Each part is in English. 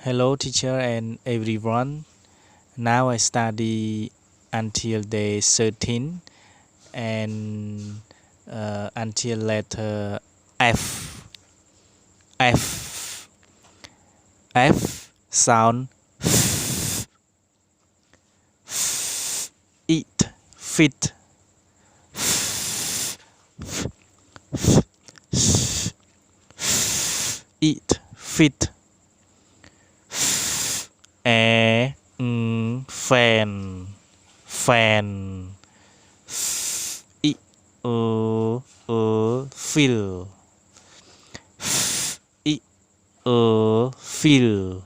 Hello teacher and everyone. Now I study until day 13 and until letter F. F. F sound eat, fit. Eat, fit. Fan, fan. Fill. Fill,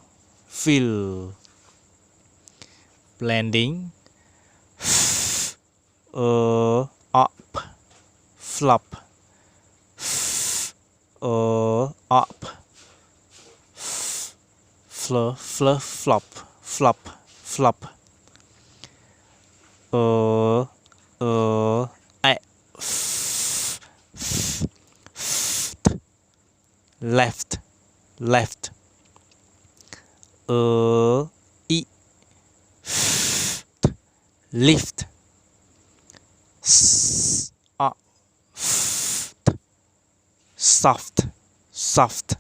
fill. Blending. Up, flop. Up. Flop, flop, flop. I, left, left. E, lift. Soft, soft.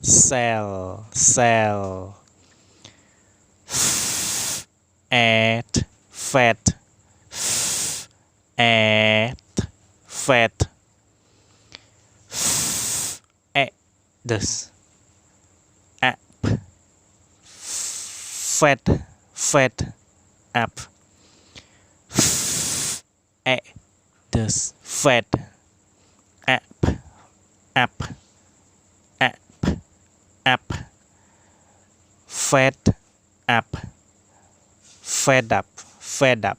Sell, sell. Add, fat. Add, fat. This app. Fat, fat. App. This fat. App, app. App, fed up, fed up, fed up,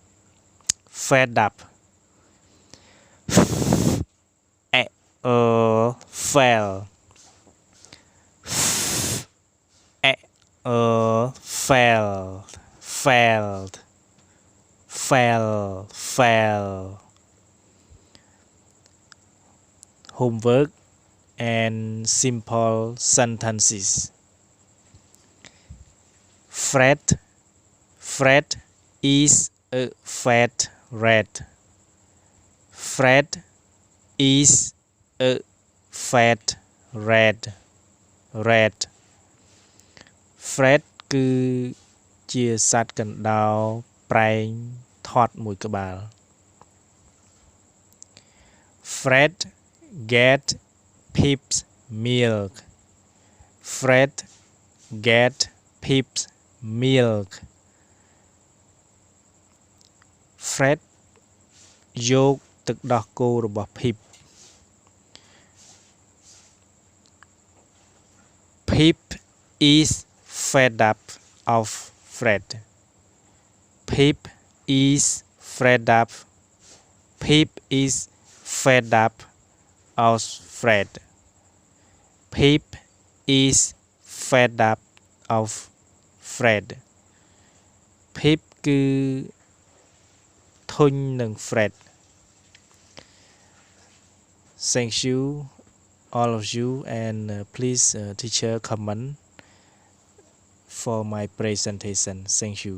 fed up. Fell, fell, failed, fell. Homework and simple sentences. Fred is a fat rat. Fred is a fat rat. Fred គឺជាសត្វកណ្ដោប្រែងធាត់មួយក្បាល Fred get Pip's milk. Fred get Pip's milk. Fred យកទឹកដោះគោរបស់ Pip. Pip is fed up of Fred. Pip is fed up. Pip is fed up of Fred. Pip is fed up of Fred. Pip គឺធុញនឹង Fred. Thank you all of you and please teacher comment for my presentation. Thank you.